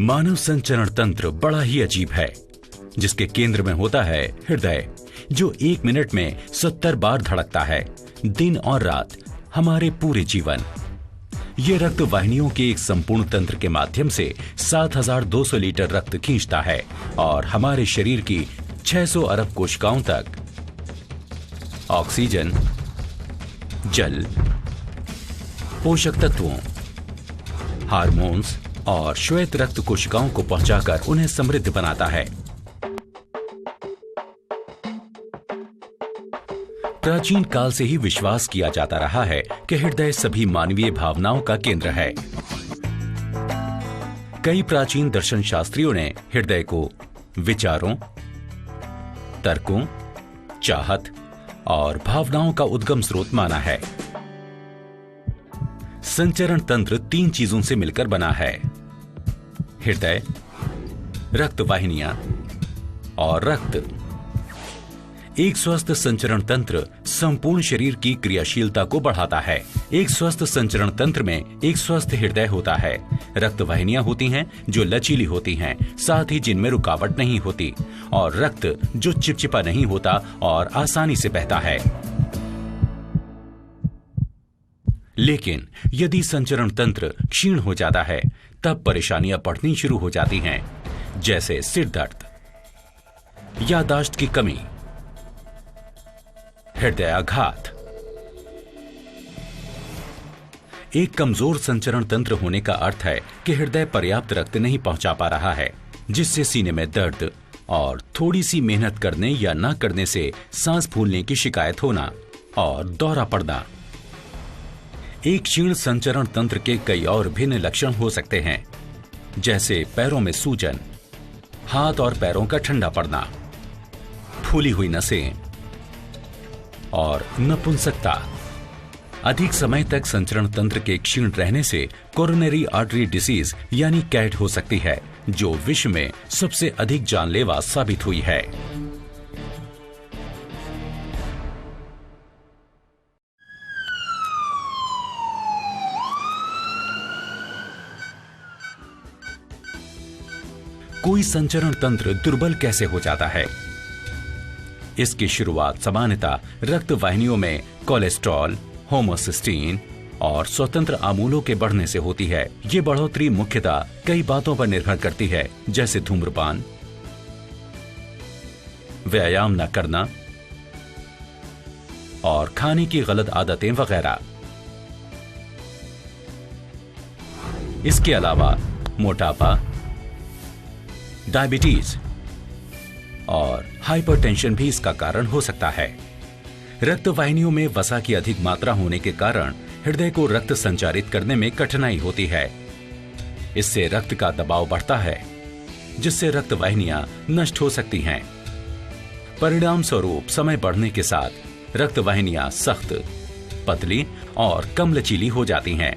मानव संचरण तंत्र बड़ा ही अजीब है, जिसके केंद्र में होता है हृदय, जो 1 मिनट में 70 बार धड़कता है, दिन और रात, हमारे पूरे जीवन। ये रक्त वाहिनियों के एक संपूर्ण तंत्र के माध्यम से 7200 लीटर रक्त खींचता है और हमारे शरीर की 600 अरब कोशिकाओं तक ऑक्सीजन, जल, पोषक तत्वों, हार्मोन्स और श्वेत रक्त कोशिकाओं को पहुंचाकर उन्हें समृद्ध बनाता है। प्राचीन काल से ही विश्वास किया जाता रहा है कि हृदय सभी मानवीय भावनाओं का केंद्र है। कई प्राचीन दर्शन शास्त्रियों ने हृदय को विचारों, तर्कों, चाहत और भावनाओं का उद्गम स्रोत माना है। संचरण तंत्र 3 चीजों से मिलकर बना है: हृदय, रक्त वाहिनियां और रक्त। एक स्वस्थ संचरण तंत्र संपूर्ण शरीर की क्रियाशीलता को बढ़ाता है। एक स्वस्थ संचरण तंत्र में एक स्वस्थ हृदय होता है, रक्त वाहिनियां होती हैं जो लचीली होती हैं, साथ ही जिनमें रुकावट नहीं होती, और रक्त जो चिपचिपा नहीं होता और आसानी से बहता है। लेकिन यदि संचरण तंत्र क्षीण हो जाता है, तब परेशानियां बढ़नी शुरू हो जाती हैं, जैसे सिर दर्द, याददाश्त की कमी, हृदयाघात। एक कमजोर संचरण तंत्र होने का अर्थ है कि हृदय पर्याप्त रक्त नहीं पहुंचा पा रहा है, जिससे सीने में दर्द और थोड़ी सी मेहनत करने या न करने से सांस फूलने की शिकायत होना और दौरा पड़ना। एक क्षीण संचरण तंत्र के कई और भिन्न लक्षण हो सकते हैं, जैसे पैरों में सूजन, हाथ और पैरों का ठंडा पड़ना, फूली हुई नसें और नपुंसकता। अधिक समय तक संचरण तंत्र के क्षीण रहने से कोरोनरी आर्टरी डिसीज यानी कैट हो सकती है, जो विश्व में सबसे अधिक जानलेवा साबित हुई है। कोई संचरण तंत्र दुर्बल कैसे हो जाता है? इसकी शुरुआत सामान्यतः रक्त वाहिनियों में कोलेस्ट्रॉल, होमोसिस्टीन और स्वतंत्र अमूलों के बढ़ने से होती है। ये बढ़ोतरी मुख्यतः कई बातों पर निर्भर करती है, जैसे धूम्रपान, व्यायाम न करना और खाने की गलत आदतें वगैरह। इसके अलावा मोटापा, डायबिटीज और हाइपरटेंशन भी इसका कारण हो सकता है। रक्त वाहिनियों में वसा की अधिक मात्रा होने के कारण हृदय को रक्त संचारित करने में कठिनाई होती है। इससे रक्त का दबाव बढ़ता है, जिससे रक्त वाहिनियां नष्ट हो सकती हैं। परिणाम स्वरूप समय बढ़ने के साथ रक्त वाहिनियां सख्त, पतली और कम लचीली हो जाती हैं।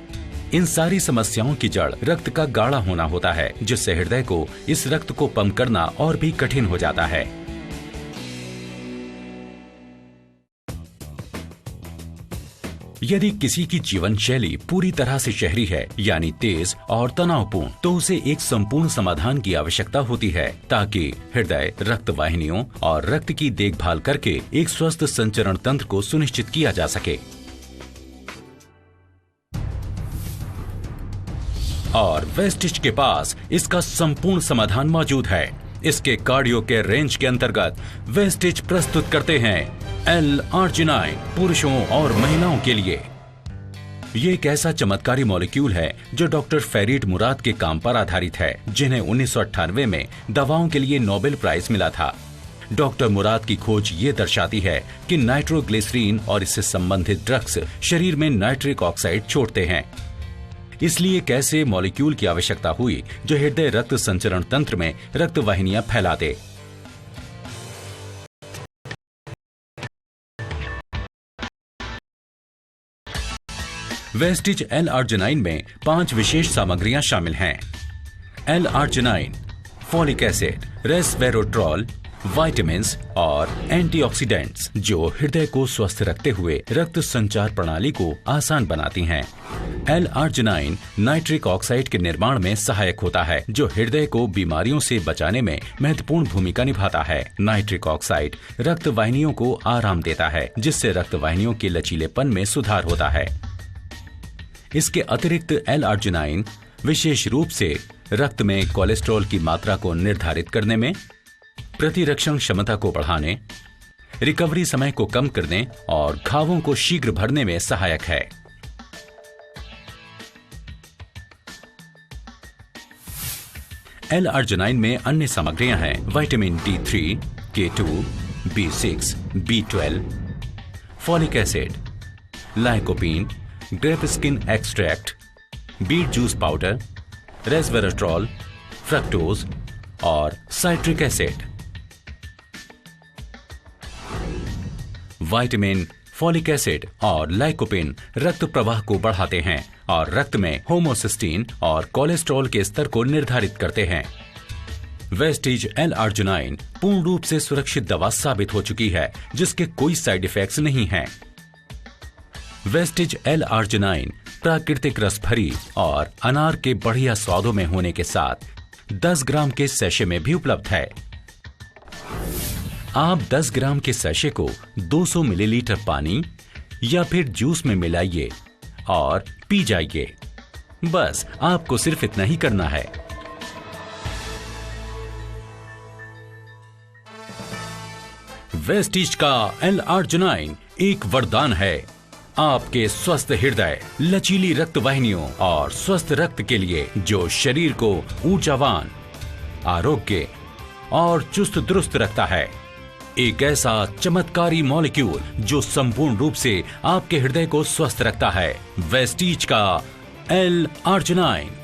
इन सारी समस्याओं की जड़ रक्त का गाढ़ा होना होता है, जिससे हृदय को इस रक्त को पंप करना और भी कठिन हो जाता है। यदि किसी की जीवन शैली पूरी तरह से शहरी है, यानी तेज और तनावपूर्ण, तो उसे एक संपूर्ण समाधान की आवश्यकता होती है, ताकि हृदय, रक्त वाहिनियों और रक्त की देखभाल करके एक स्वस्थ संचरण तंत्र को सुनिश्चित किया जा सके। और वेस्टिज के पास इसका संपूर्ण समाधान मौजूद है। इसके कार्डियो के रेंज के अंतर्गत वेस्टिज प्रस्तुत करते हैं L-arginine पुरुषों और महिलाओं के लिए। ये एक ऐसा चमत्कारी मॉलिक्यूल है जो डॉक्टर फरीद मुराद के काम पर आधारित है, जिन्हें 1998 में दवाओं के लिए नोबेल प्राइज मिला था। डॉक्टर मुराद की खोज ये दर्शाती है कि नाइट्रोग्लिसरीन और इससे संबंधित ड्रग्स शरीर में नाइट्रिक ऑक्साइड छोड़ते हैं। इसलिए एक ऐसे मॉलिक्यूल की आवश्यकता हुई जो हृदय रक्त संचरण तंत्र में रक्त वाहिनियां फैला दे। वेस्टिज L-arginine में 5 विशेष सामग्रियां शामिल हैं: L-arginine, फॉलिक एसिड, रेसवेरोट्रॉल, विटामिन्स और एंटीऑक्सीडेंट्स जो हृदय को स्वस्थ रखते हुए रक्त संचार प्रणाली को आसान बनाती हैं। L-arginine नाइट्रिक ऑक्साइड के निर्माण में सहायक होता है जो हृदय को बीमारियों से बचाने में महत्वपूर्ण भूमिका निभाता है। नाइट्रिक ऑक्साइड रक्त वाहिनियों को आराम देता है जिससे रक्त वाहिनियों के लचीलेपन में सुधार होता है। इसके अतिरिक्त L-arginine विशेष रूप से रक्त में कोलेस्ट्रॉल की मात्रा को निर्धारित करने में, प्रतिरक्षण क्षमता को बढ़ाने, रिकवरी समय को कम करने और घावों को शीघ्र भरने में सहायक है। L-arginine में अन्य सामग्रियां हैं vitamin D3, K2, B6, B12, folic acid, lycopene, grape skin extract, beet juice powder, resveratrol, fructose और citric acid. Vitamin, folic acid और लाइकोपिन रक्त प्रवाह को बढ़ाते हैं और रक्त में होमोसिस्टीन और कोलेस्ट्रॉल के स्तर को निर्धारित करते हैं। वेस्टिज L-arginine पूर्ण रूप से सुरक्षित दवा साबित हो चुकी है जिसके कोई साइड इफेक्ट्स नहीं हैं। वेस्टिज L-arginine प्राकृतिक रस भरी और अनार के बढ़िया स्वादों में होने के साथ 10 ग्राम के सैशे में भी उपलब्ध है। आप 10 ग्राम के सैशे को 200 मिलीलीटर पानी या फिर जूस में मिलाइए और पी जाइए। बस आपको सिर्फ इतना ही करना है। वेस्टिज का L-arginine एक वरदान है आपके स्वस्थ हृदय, लचीली रक्त वाहिनियों और स्वस्थ रक्त के लिए जो शरीर को ऊर्जावान, आरोग्य और चुस्त दुरुस्त रखता है। एक ऐसा चमत्कारी मॉलिक्यूल जो संपूर्ण रूप से आपके हृदय को स्वस्थ रखता है। वेस्टिज का L-arginine।